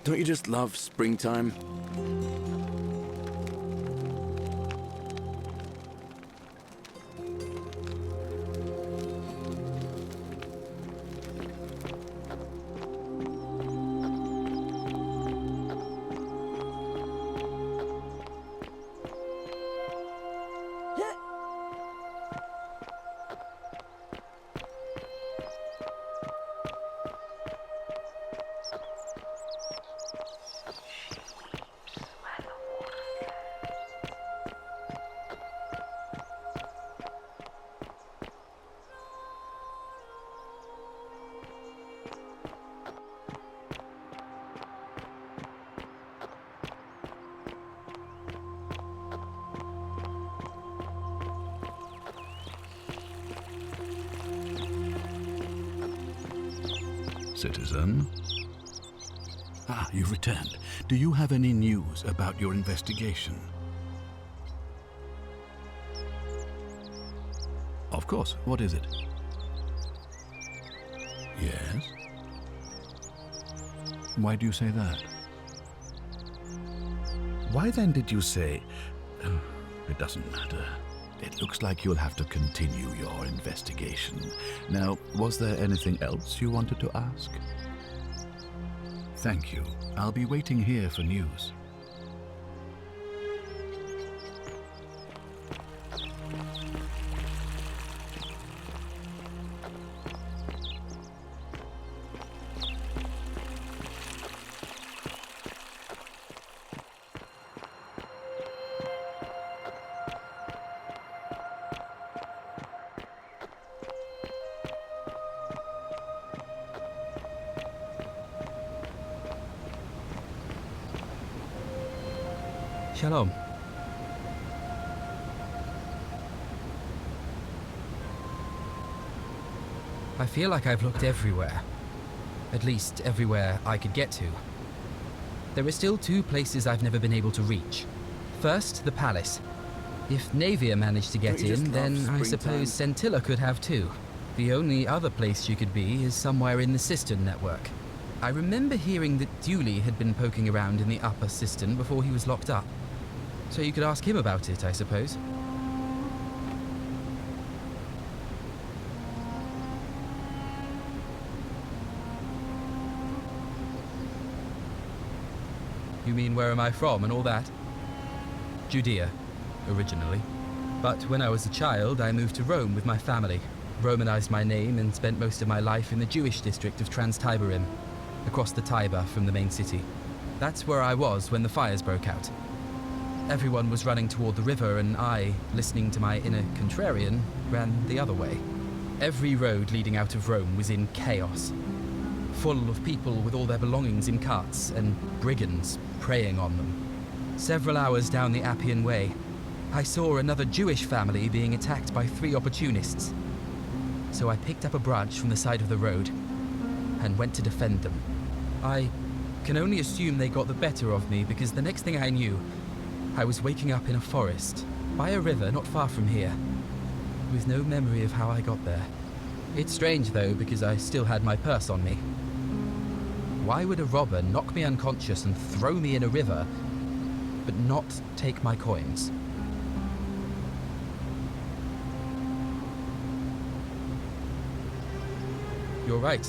Don't you just love springtime? Citizen? Ah, you've returned. Do you have any news about your investigation? Of course. What is it? Yes? Why do you say that? Why then did you say... It doesn't matter. It looks like you'll have to continue your investigation. Now, was there anything else you wanted to ask? Thank you. I'll be waiting here for news. Shalom. I feel like I've looked everywhere. At least everywhere I could get to. There are still two places I've never been able to reach. First, the palace. If Navia managed to get in, then I suppose Scintilla could have too. The only other place she could be is somewhere in the cistern network. I remember hearing that Dooley had been poking around in the upper cistern before he was locked up. So you could ask him about it, I suppose. You mean where am I from and all that? Judea, originally. But when I was a child, I moved to Rome with my family, Romanized my name and spent most of my life in the Jewish district of Trans-Tiberim, across the Tiber from the main city. That's where I was when the fires broke out. Everyone was running toward the river and I, listening to my inner contrarian, ran the other way. Every road leading out of Rome was in chaos, full of people with all their belongings in carts and brigands preying on them. Several hours down the Appian Way, I saw another Jewish family being attacked by 3 opportunists. So I picked up a branch from the side of the road and went to defend them. I can only assume they got the better of me because the next thing I knew, I was waking up in a forest, by a river not far from here, with no memory of how I got there. It's strange though, because I still had my purse on me. Why would a robber knock me unconscious and throw me in a river, but not take my coins? You're right.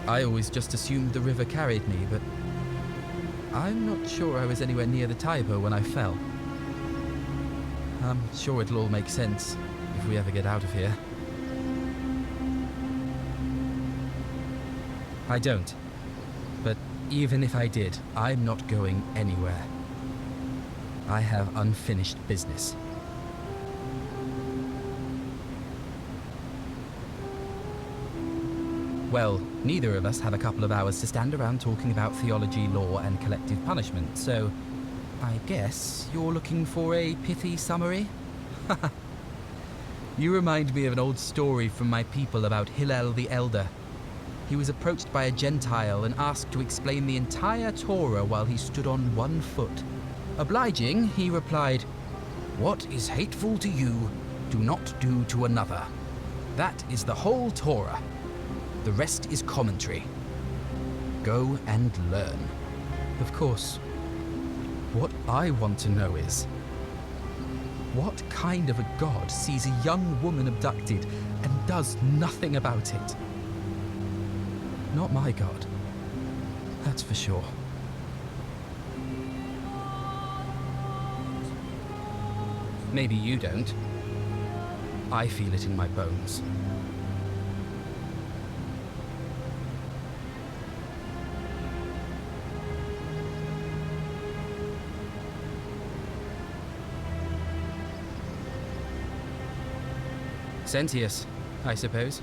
I always just assumed the river carried me, but I'm not sure I was anywhere near the Tiber when I fell. I'm sure it'll all make sense if we ever get out of here. I don't. But even if I did, I'm not going anywhere. I have unfinished business. Well, neither of us have a couple of hours to stand around talking about theology, law, and collective punishment, so I guess you're looking for a pithy summary? You remind me of an old story from my people about Hillel the Elder. He was approached by a Gentile and asked to explain the entire Torah while he stood on 1 foot. Obliging, he replied, "What is hateful to you, do not do to another. That is the whole Torah. The rest is commentary." Go and learn. Of course, what I want to know is, what kind of a god sees a young woman abducted and does nothing about it? Not my god. That's for sure. Maybe you don't. I feel it in my bones. Sentius, I suppose.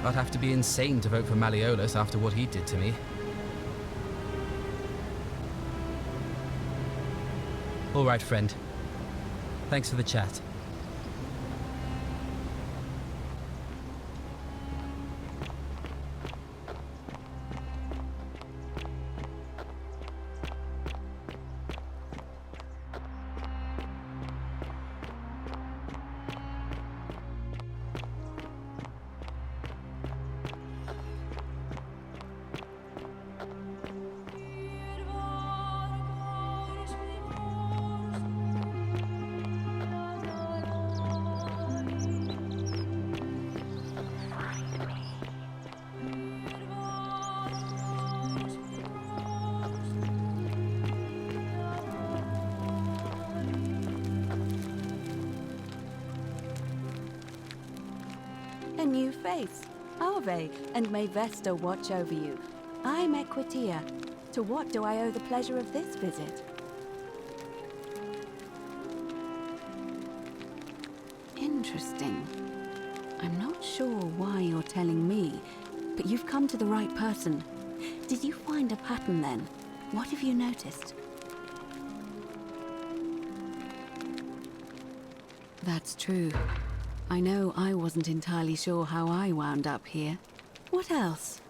I'd have to be insane to vote for Malleolus after what he did to me. All right, friend. Thanks for the chat. A new face. Ave, and may Vesta watch over you. I'm Equitia. To what do I owe the pleasure of this visit? Interesting. I'm not sure why you're telling me, but you've come to the right person. Did you find a pattern then? What have you noticed? That's true. I know I wasn't entirely sure how I wound up here. What else?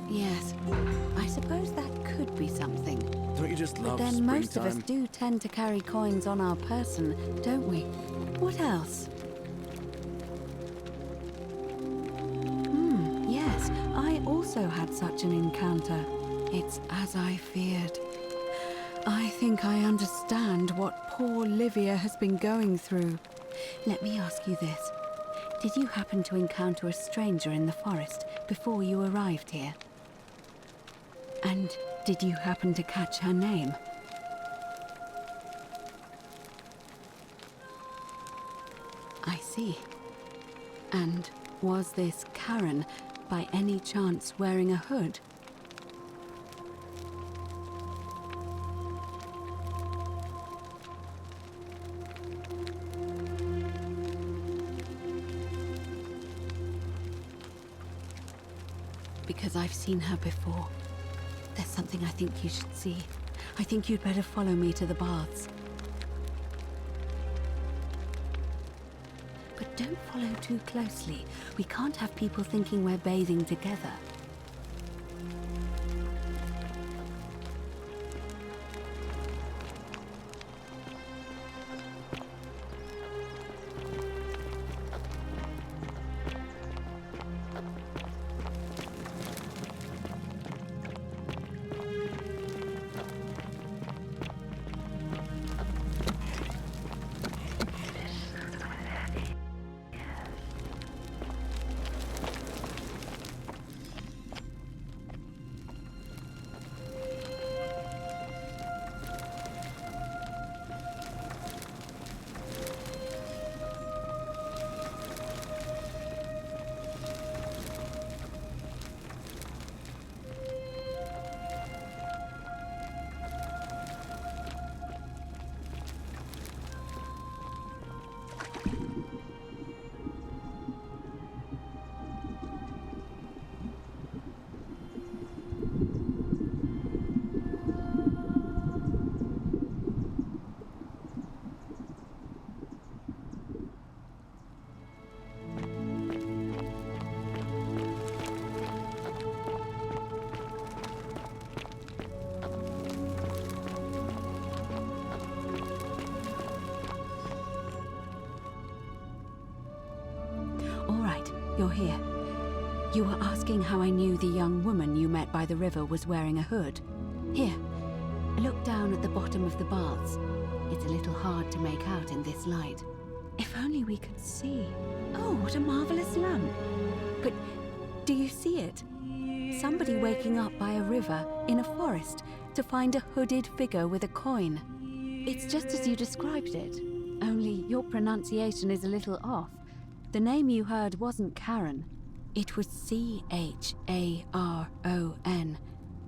Yes, I suppose that could be something. Don't you just But love then most of us springtime? do tend to carry coins on our person, don't we? What else? Yes, I also had such an encounter. It's as I feared. I think I understand what poor Livia has been going through. Let me ask you this. Did you happen to encounter a stranger in the forest before you arrived here? And did you happen to catch her name? I see. And was this Karen, by any chance, wearing a hood? Because I've seen her before. There's something I think you should see. I think you'd better follow me to the baths. But don't follow too closely. We can't have people thinking we're bathing together. you're here. You were asking how I knew the young woman you met by the river was wearing a hood. Here, look down at the bottom of the baths. It's a little hard to make out in this light. If only we could see. Oh, what a marvelous lamp. But do you see it? Somebody waking up by a river in a forest to find a hooded figure with a coin. It's just as you described it, only your pronunciation is a little off. The name you heard wasn't Karen. It was C-H-A-R-O-N,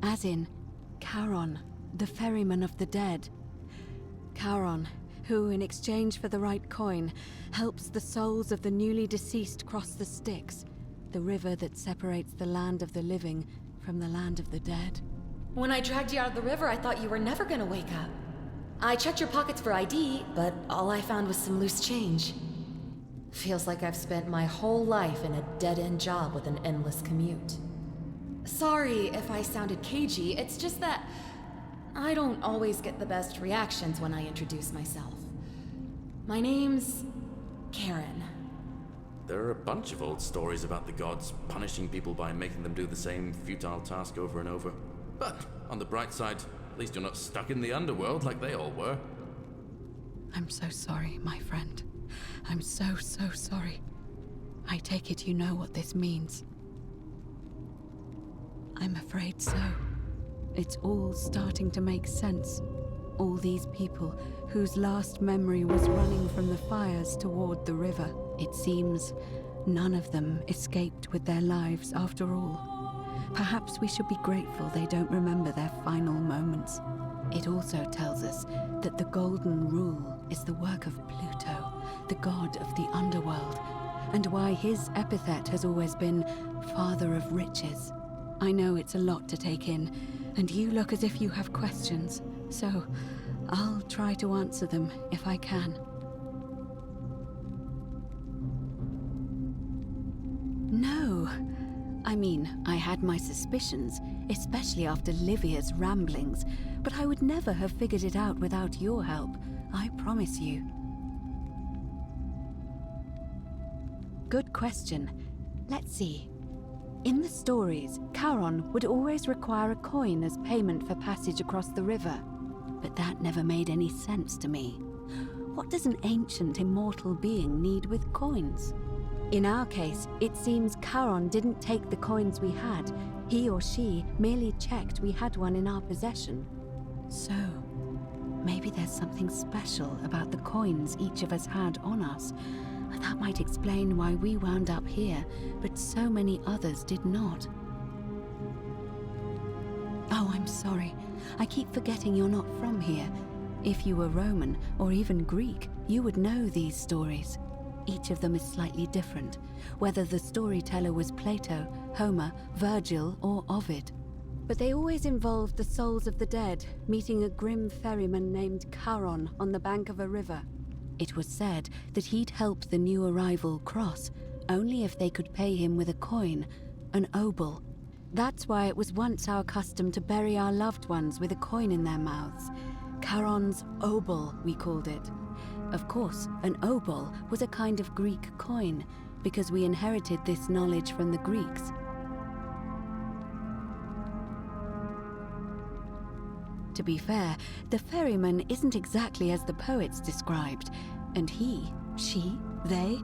as in Charon, the ferryman of the dead. Charon, who, in exchange for the right coin, helps the souls of the newly deceased cross the Styx, the river that separates the land of the living from the land of the dead. When I dragged you out of the river, I thought you were never gonna wake up. I checked your pockets for ID, but all I found was some loose change. Feels like I've spent my whole life in a dead-end job with an endless commute. Sorry if I sounded cagey, it's just that I don't always get the best reactions when I introduce myself. My name's Karen. There are a bunch of old stories about the gods punishing people by making them do the same futile task over and over. But on the bright side, at least you're not stuck in the underworld like they all were. I'm so sorry, my friend. I'm so sorry. I take it you know what this means. I'm afraid so. It's all starting to make sense. All these people whose last memory was running from the fires toward the river. It seems none of them escaped with their lives after all. Perhaps we should be grateful they don't remember their final moments. It also tells us that the Golden Rule is the work of Pluto, the god of the underworld, and why his epithet has always been Father of Riches. I know it's a lot to take in, and you look as if you have questions, so I'll try to answer them if I can. No. I mean, I had my suspicions, especially after Livia's ramblings, but I would never have figured it out without your help, I promise you. Good question. Let's see. In the stories, Charon would always require a coin as payment for passage across the river, but that never made any sense to me. What does an ancient immortal being need with coins? In our case, it seems Charon didn't take the coins we had. He or she merely checked we had one in our possession. So, maybe there's something special about the coins each of us had on us. That might explain why we wound up here, but so many others did not. Oh, I'm sorry. I keep forgetting you're not from here. If you were Roman, or even Greek, you would know these stories. Each of them is slightly different, whether the storyteller was Plato, Homer, Virgil, or Ovid. But they always involved the souls of the dead meeting a grim ferryman named Charon on the bank of a river. It was said that he'd help the new arrival cross only if they could pay him with a coin, an obol. That's why it was once our custom to bury our loved ones with a coin in their mouths. Charon's obol, we called it. Of course, an obol was a kind of Greek coin, because we inherited this knowledge from the Greeks. To be fair, the ferryman isn't exactly as the poets described, and he, she, they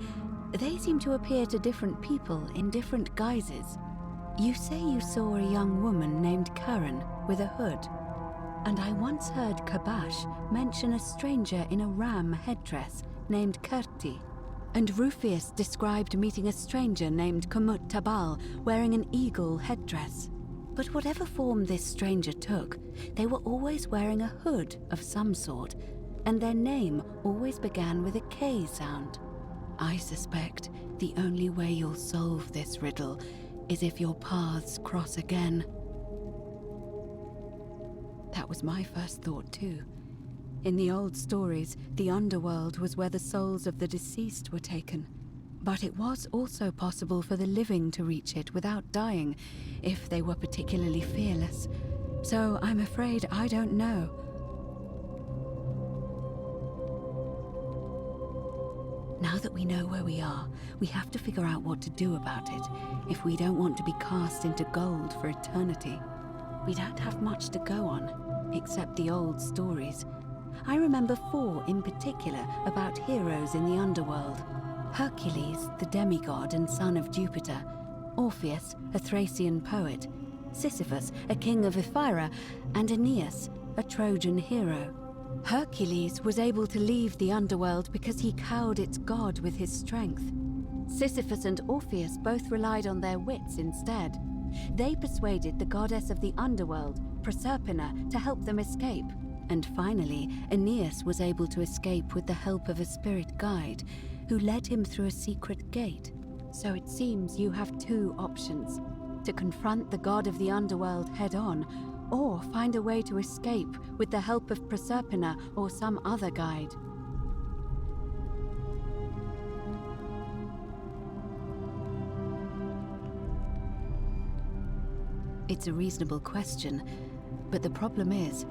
seem to appear to different people in different guises. You say you saw a young woman named Karen with a hood. And I once heard Kabash mention a stranger in a ram headdress named Kerti. And Rufius described meeting a stranger named Kumut Tabal wearing an eagle headdress. But whatever form this stranger took, they were always wearing a hood of some sort, and their name always began with a K sound. I suspect the only way you'll solve this riddle is if your paths cross again. That was my first thought too. In the old stories, the underworld was where the souls of the deceased were taken. But it was also possible for the living to reach it without dying, if they were particularly fearless. So I'm afraid I don't know. Now that we know where we are, we have to figure out what to do about it if we don't want to be cast into gold for eternity. We don't have much to go on, except the old stories. I remember 4 in particular about heroes in the underworld. Hercules, the demigod and son of Jupiter. Orpheus, a Thracian poet. Sisyphus, a king of Ephyra. And Aeneas, a Trojan hero. Hercules was able to leave the underworld because he cowed its god with his strength. Sisyphus and Orpheus both relied on their wits instead. They persuaded the goddess of the underworld, Proserpina, to help them escape. And finally, Aeneas was able to escape with the help of a spirit guide, who led him through a secret gate. So it seems you have 2 options: to confront the god of the underworld head-on, or find a way to escape with the help of Proserpina or some other guide. It's a reasonable question, but the problem is,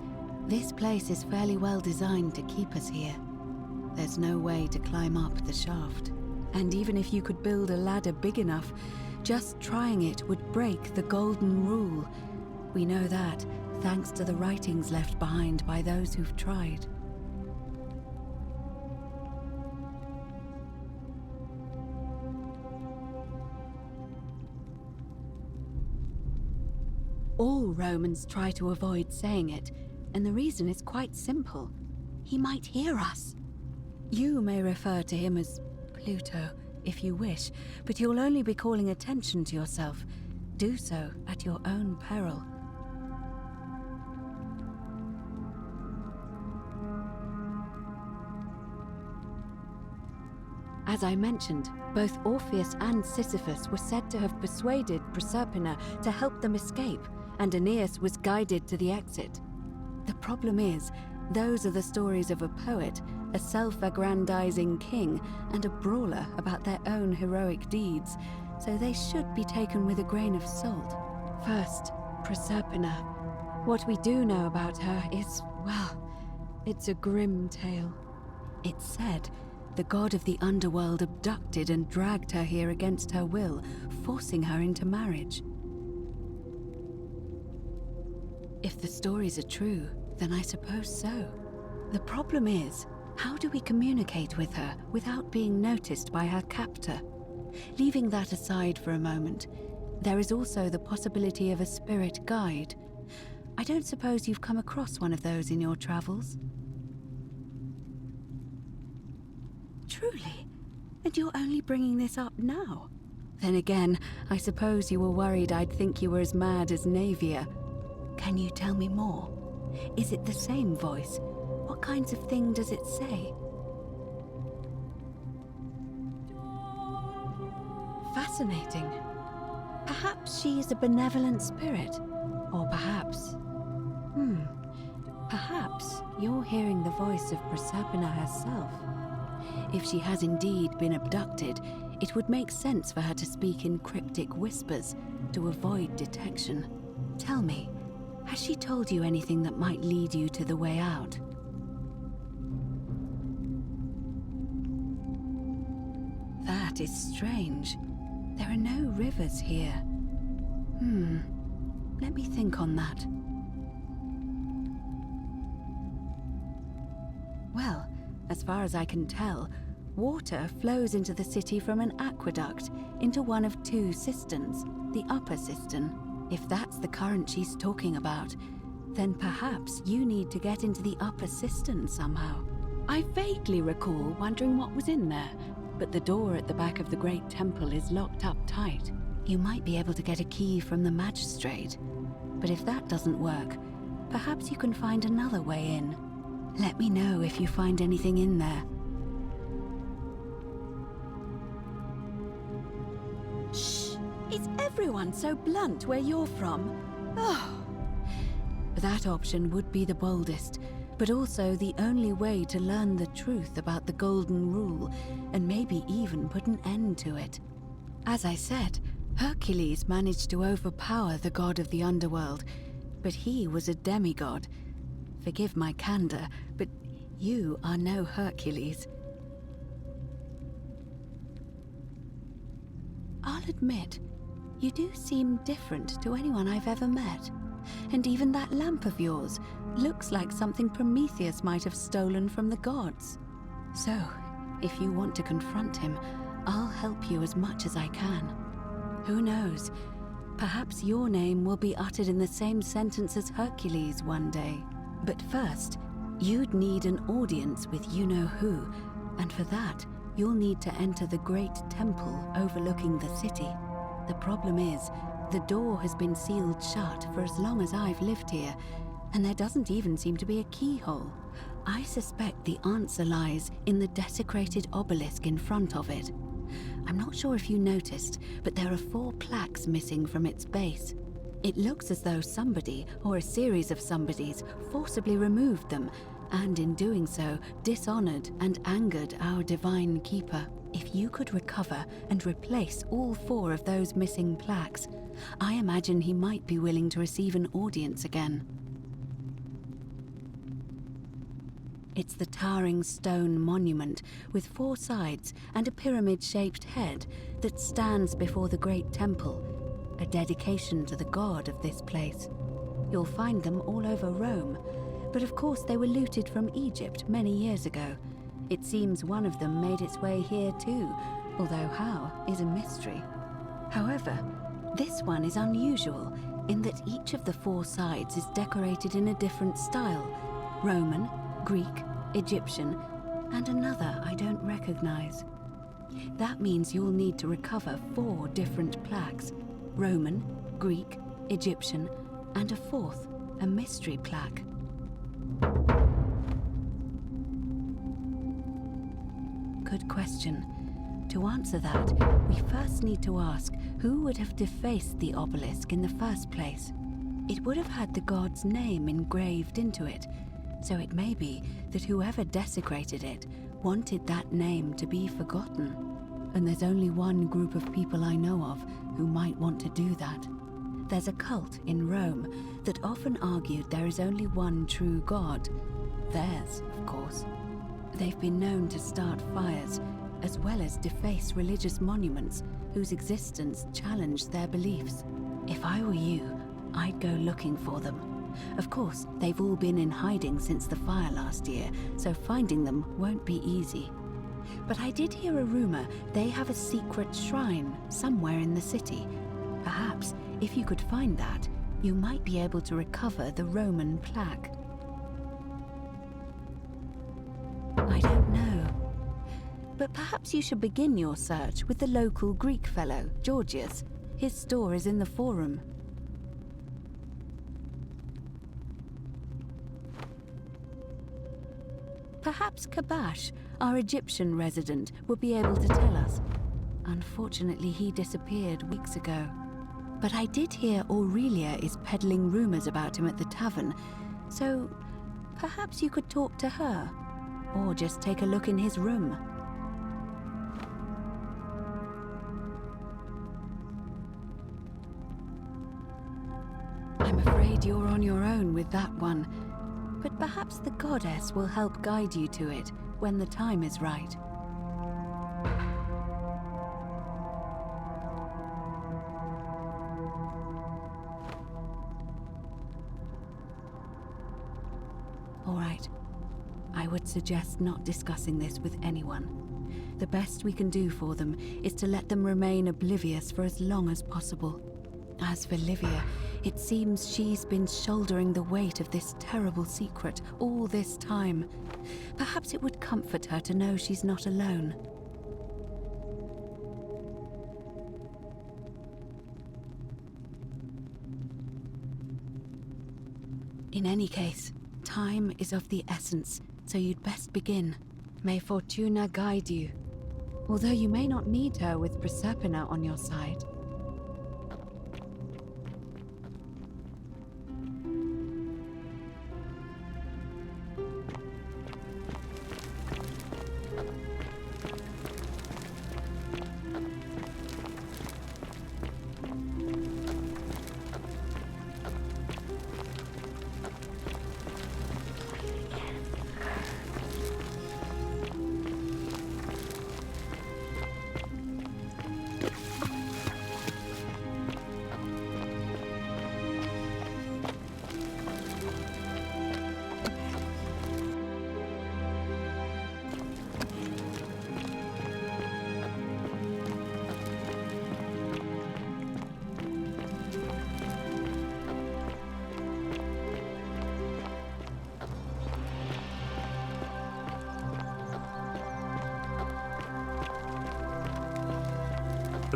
this place is fairly well designed to keep us here. There's no way to climb up the shaft. And even if you could build a ladder big enough, just trying it would break the golden rule. We know that, thanks to the writings left behind by those who've tried. All Romans try to avoid saying it, and the reason is quite simple. He might hear us. You may refer to him as Pluto, if you wish, but you'll only be calling attention to yourself. Do so at your own peril. As I mentioned, both Orpheus and Sisyphus were said to have persuaded Proserpina to help them escape, and Aeneas was guided to the exit. The problem is, those are the stories of a poet, a self-aggrandizing king, and a brawler about their own heroic deeds, so they should be taken with a grain of salt. First, Proserpina. What we do know about her is, well, it's a grim tale. It's said the god of the underworld abducted and dragged her here against her will, forcing her into marriage. If the stories are true, then I suppose so. The problem is, how do we communicate with her without being noticed by her captor? Leaving that aside for a moment, there is also the possibility of a spirit guide. I don't suppose you've come across one of those in your travels? Truly? And you're only bringing this up now? Then again, I suppose you were worried I'd think you were as mad as Navia. Can you tell me more? Is it the same voice? What kinds of thing does it say? Fascinating. Perhaps she is a benevolent spirit. Or perhaps... Perhaps you're hearing the voice of Proserpina herself. If she has indeed been abducted, it would make sense for her to speak in cryptic whispers to avoid detection. Tell me, has she told you anything that might lead you to the way out? That is strange. There are no rivers here. Let me think on that. Well, as far as I can tell, water flows into the city from an aqueduct into one of 2 cisterns, the upper cistern. If that's the current she's talking about, then perhaps you need to get into the upper cistern somehow. I vaguely recall wondering what was in there, but the door at the back of the great temple is locked up tight. You might be able to get a key from the magistrate, but if that doesn't work, perhaps you can find another way in. Let me know if you find anything in there. Shh! Is everyone so blunt where you're from? Oh! That option would be the boldest, but also the only way to learn the truth about the Golden Rule, and maybe even put an end to it. As I said, Hercules managed to overpower the god of the underworld, but he was a demigod. Forgive my candor, but you are no Hercules. I'll admit, you do seem different to anyone I've ever met. And even that lamp of yours looks like something Prometheus might have stolen from the gods. So, if you want to confront him, I'll help you as much as I can. Who knows? Perhaps your name will be uttered in the same sentence as Hercules one day. But first, you'd need an audience with you-know-who, and for that, you'll need to enter the great temple overlooking the city. The problem is, the door has been sealed shut for as long as I've lived here, and there doesn't even seem to be a keyhole. I suspect the answer lies in the desecrated obelisk in front of it. I'm not sure if you noticed, but there are 4 plaques missing from its base. It looks as though somebody, or a series of somebodies, forcibly removed them, and in doing so, dishonored and angered our divine keeper. If you could recover and replace all 4 of those missing plaques, I imagine he might be willing to receive an audience again. It's the towering stone monument with 4 sides and a pyramid-shaped head that stands before the great temple, a dedication to the god of this place. You'll find them all over Rome, but of course they were looted from Egypt many years ago. It seems one of them made its way here too, although how is a mystery. However, this one is unusual in that each of the 4 sides is decorated in a different style: Roman, Greek, Egyptian, and another I don't recognize. That means you'll need to recover 4 different plaques: Roman, Greek, Egyptian, and a 4th, a mystery plaque. Good question. To answer that, we first need to ask who would have defaced the obelisk in the first place. It would have had the god's name engraved into it, so it may be that whoever desecrated it wanted that name to be forgotten. And there's only one group of people I know of who might want to do that. There's a cult in Rome that often argued there is only one true god. Theirs, of course. They've been known to start fires, as well as deface religious monuments whose existence challenged their beliefs. If I were you, I'd go looking for them. Of course, they've all been in hiding since the fire last year, so finding them won't be easy. But I did hear a rumor they have a secret shrine somewhere in the city. Perhaps, if you could find that, you might be able to recover the Roman plaque. I don't know. But perhaps you should begin your search with the local Greek fellow, Georgius. His store is in the forum. Perhaps Kabash, our Egyptian resident, would be able to tell us. Unfortunately, he disappeared weeks ago. But I did hear Aurelia is peddling rumors about him at the tavern, so perhaps you could talk to her, or just take a look in his room. I'm afraid you're on your own with that one, but perhaps the goddess will help guide you to it when the time is right. All right. I would suggest not discussing this with anyone. The best we can do for them is to let them remain oblivious for as long as possible. As for Livia, it seems she's been shouldering the weight of this terrible secret all this time. Perhaps it would comfort her to know she's not alone. In any case, time is of the essence, so you'd best begin. May Fortuna guide you. Although you may not need her with Proserpina on your side.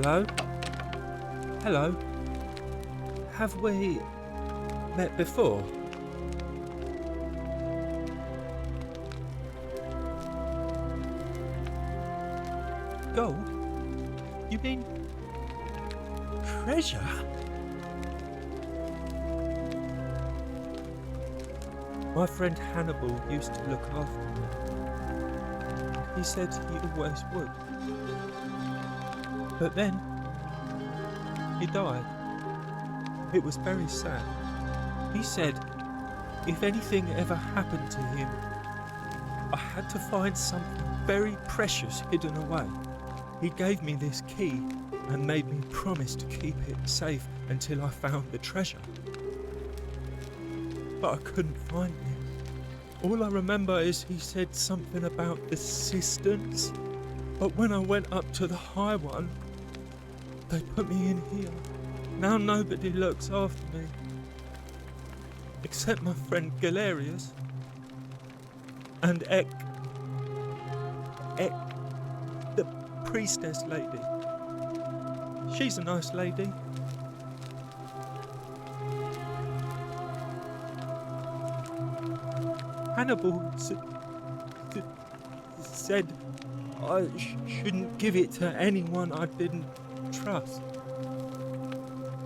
Hello? Hello? Have we met before? Gold? You mean treasure? My friend Hannibal used to look after me. He said he always would. But then, he died. It was very sad. He said if anything ever happened to him, I had to find something very precious hidden away. He gave me this key and made me promise to keep it safe until I found the treasure. But I couldn't find it. All I remember is he said something about the cisterns. But when I went up to the high one, they put me in here. Now nobody looks after me. Except my friend Galerius. And Ek, the priestess lady. She's a nice lady. Hannibal said I shouldn't give it to anyone I didn't trust.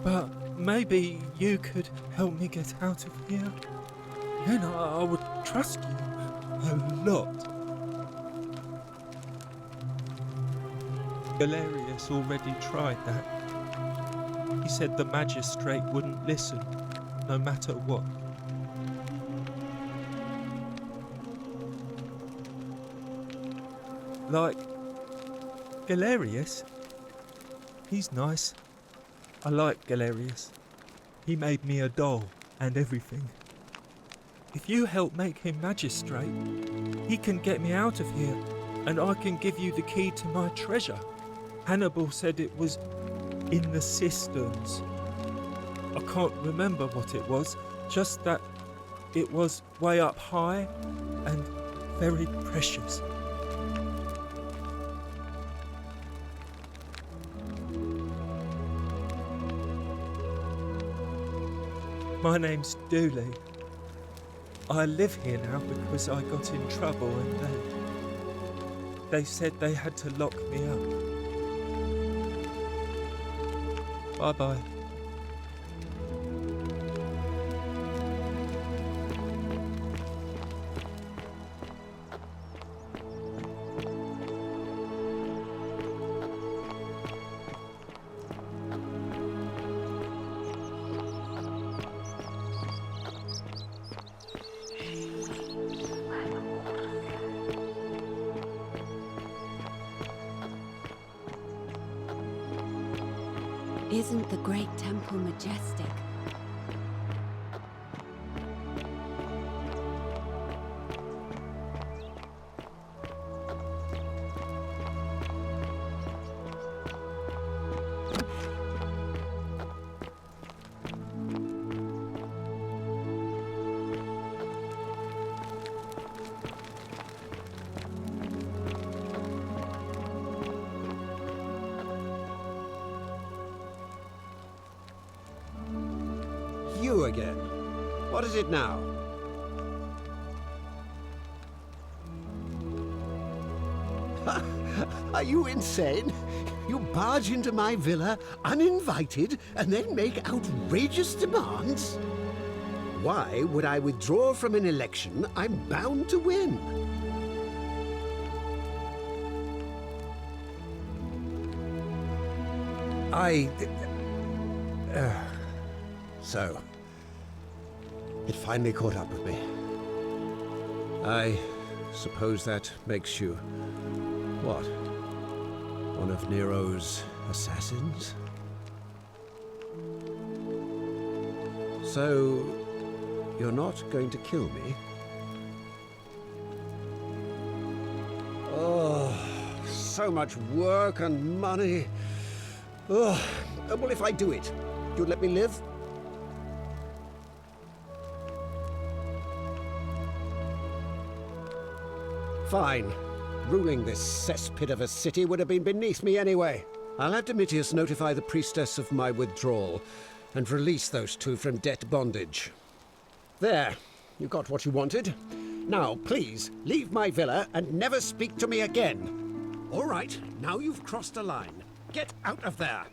But maybe you could help me get out of here. Then I would trust you a lot. Galerius already tried that. He said the magistrate wouldn't listen, no matter what. Like Galerius, he's nice. I like Galerius. He made me a doll and everything. If you help make him magistrate, he can get me out of here, and I can give you the key to my treasure. Hannibal said it was in the cisterns. I can't remember what it was, just that it was way up high and very precious. My name's Dooley. I live here now because I got in trouble and they said they had to lock me up. Bye-bye. Isn't the great temple majestic? You again. What is it now? Are you insane? You barge into my villa uninvited and then make outrageous demands? Why would I withdraw from an election I'm bound to win? So, it finally caught up with me. I suppose that makes you, what, one of Nero's assassins? So, you're not going to kill me? Oh, so much work and money. Oh, well, if I do it, you'd let me live? Fine. Ruling this cesspit of a city would have been beneath me anyway. I'll have Domitius notify the priestess of my withdrawal and release those two from debt bondage. There, you got what you wanted. Now, please, leave my villa and never speak to me again. All right, now you've crossed a line. Get out of there!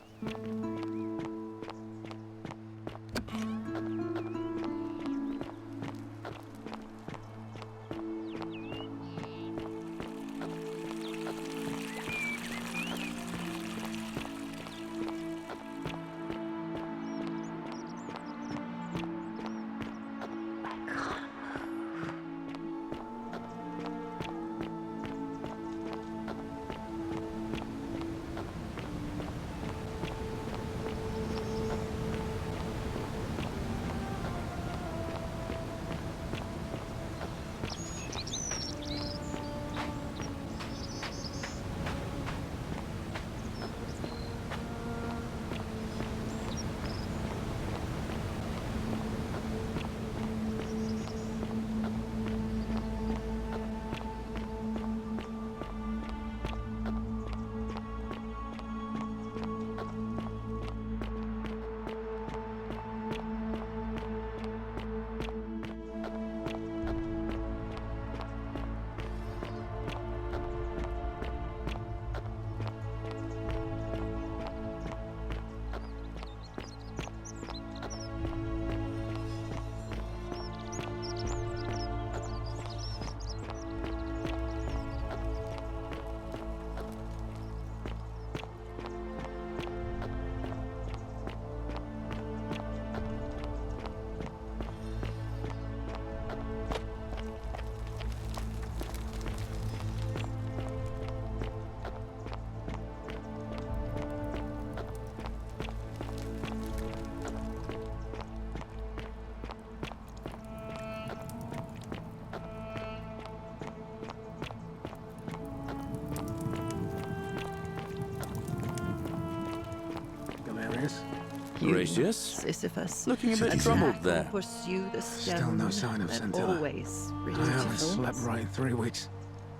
Gracious. Sisyphus. Looking a bit troubled there. Pursue the stone. Still no sign of and Scintilla. always I haven't beautiful. slept right in 3 weeks.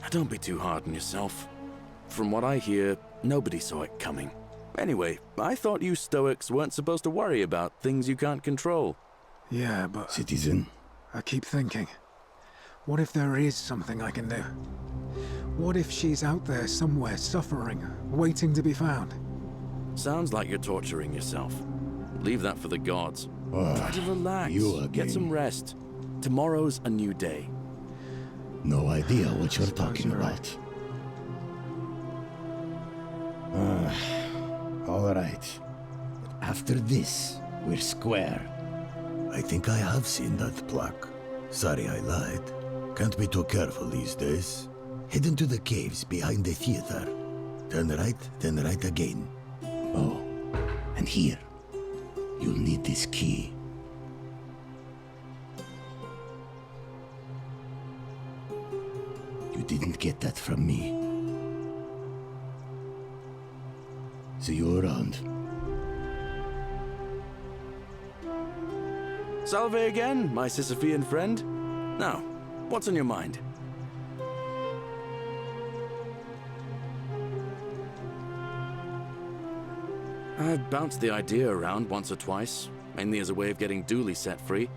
Don't be too hard on yourself. From what I hear, nobody saw it coming. Anyway, I thought you Stoics weren't supposed to worry about things you can't control. Yeah, but Citizen, I keep thinking, what if there is something I can do? What if she's out there somewhere suffering, waiting to be found? Sounds like you're torturing yourself. Leave that for the gods. Ah, Try to relax. you again. Get some rest. Tomorrow's a new day. no idea what you're Suppose talking you're about. All right. After this, we're square. I think I have seen that plaque. Sorry I lied. Can't be too careful these days. Head into the caves behind the theater. Turn right again. Oh, and here. You'll need this key. You didn't get that from me. See you around. Salve again, my Sisyphean friend. Now, what's on your mind? I've bounced the idea around once or twice, mainly as a way of getting Dooley set free.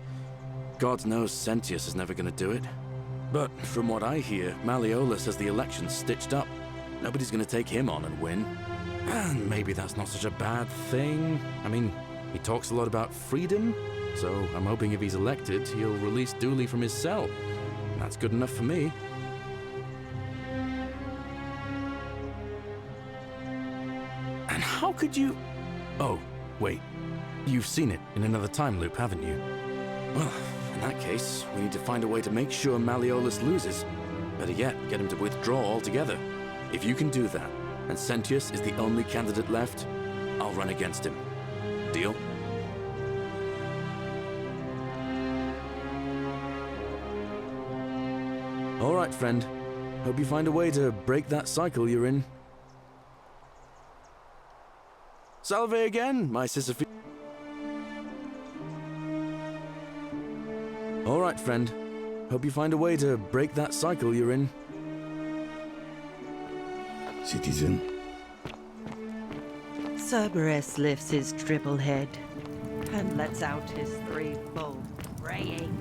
God knows Sentius is never going to do it. But from what I hear, Malleolus has the election stitched up. Nobody's going to take him on and win. And maybe that's not such a bad thing. I mean, he talks a lot about freedom, so I'm hoping if he's elected, he'll release Dooley from his cell. That's good enough for me. And how could you... Oh, wait. You've seen it in another time loop, haven't you? Well, in that case, we need to find a way to make sure Malleolus loses. Better yet, get him to withdraw altogether. If you can do that, and Sentius is the only candidate left, I'll run against him. Deal? All right, friend. Hope you find a way to break that cycle you're in. Salve again, my Sisyphe. All right, friend. Hope you find a way to break that cycle you're in. Citizen, Cerberus lifts his triple head and lets out his threefold braying.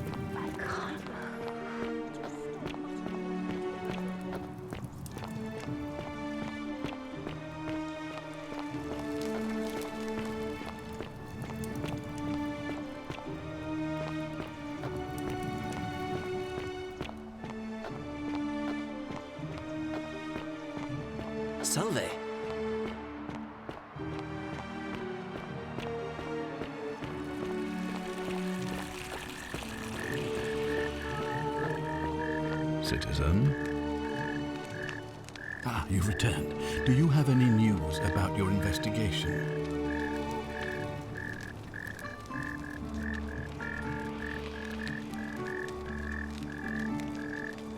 Salve. Citizen? Ah, you've returned. Do you have any news about your investigation?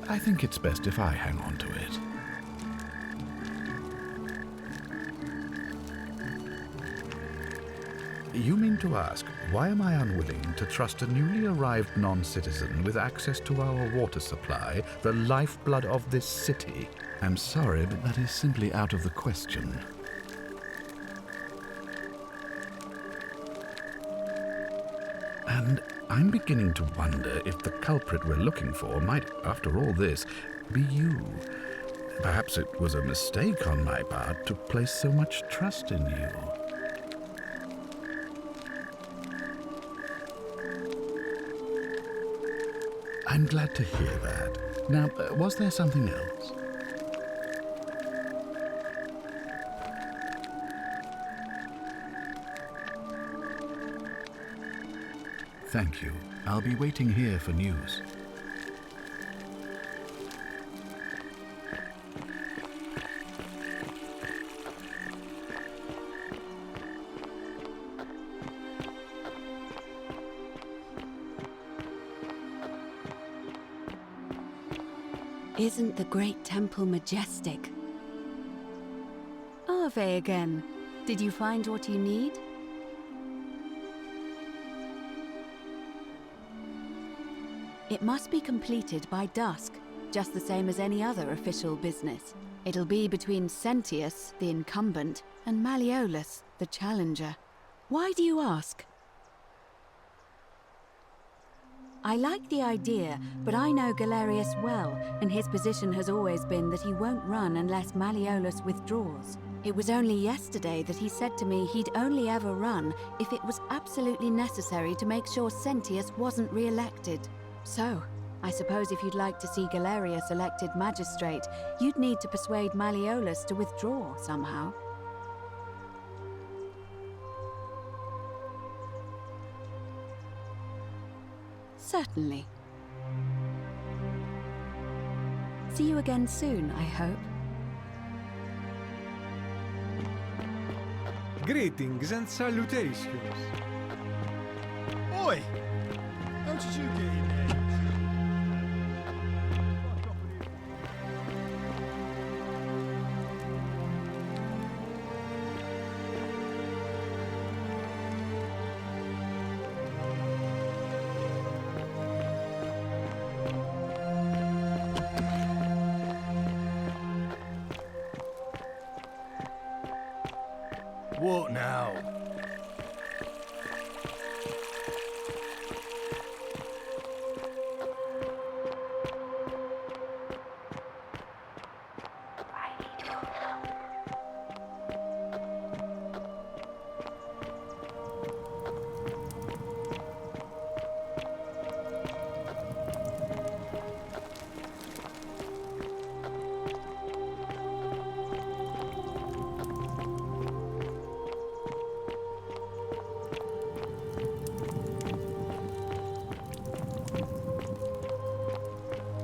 I think it's best if I hang on to it. You mean to ask, why am I unwilling to trust a newly arrived non-citizen with access to our water supply, the lifeblood of this city? I'm sorry, but that is simply out of the question. And I'm beginning to wonder if the culprit we're looking for might, after all this, be you. Perhaps it was a mistake on my part to place so much trust in you. I'm glad to hear that. Now, was there something else? Thank you. I'll be waiting here for news. Isn't the great temple majestic? Ave again. Did you find what you need? It must be completed by dusk, just the same as any other official business. It'll be between Sentius, the incumbent, and Malleolus, the challenger. Why do you ask? I like the idea, but I know Galerius well, and his position has always been that he won't run unless Malleolus withdraws. It was only yesterday that he said to me he'd only ever run if it was absolutely necessary to make sure Sentius wasn't re-elected. So, I suppose if you'd like to see Galerius elected magistrate, you'd need to persuade Malleolus to withdraw somehow. Certainly. See you again soon, I hope. Greetings and salutations. Oi! How did you get in there? What now?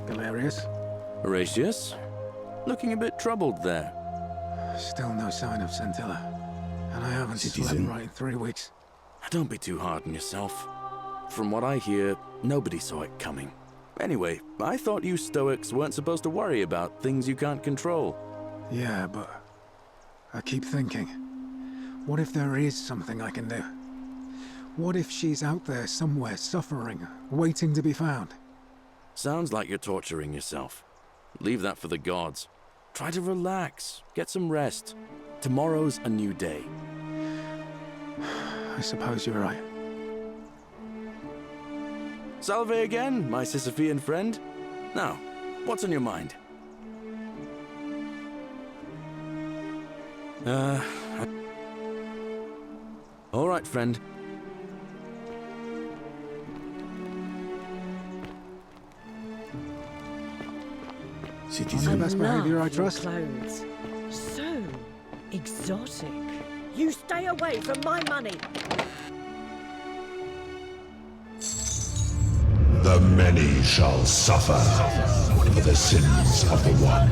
Galerius? Horatius? Looking a bit troubled there. Still no sign of Scintilla. And I haven't slept right in 3 weeks. Don't be too hard on yourself. From what I hear, nobody saw it coming. Anyway, I thought you Stoics weren't supposed to worry about things you can't control. Yeah, but I keep thinking, what if there is something I can do? What if she's out there somewhere suffering, waiting to be found? Sounds like you're torturing yourself. Leave that for the gods. Try to relax, get some rest. Tomorrow's a new day. I suppose you're right. Salve again, my Sisyphean friend. Now, what's on your mind? All right, friend. Citizen. Best behavior, I trust. Clothes. So exotic. You stay away from my money. The many shall suffer for the sins of the one.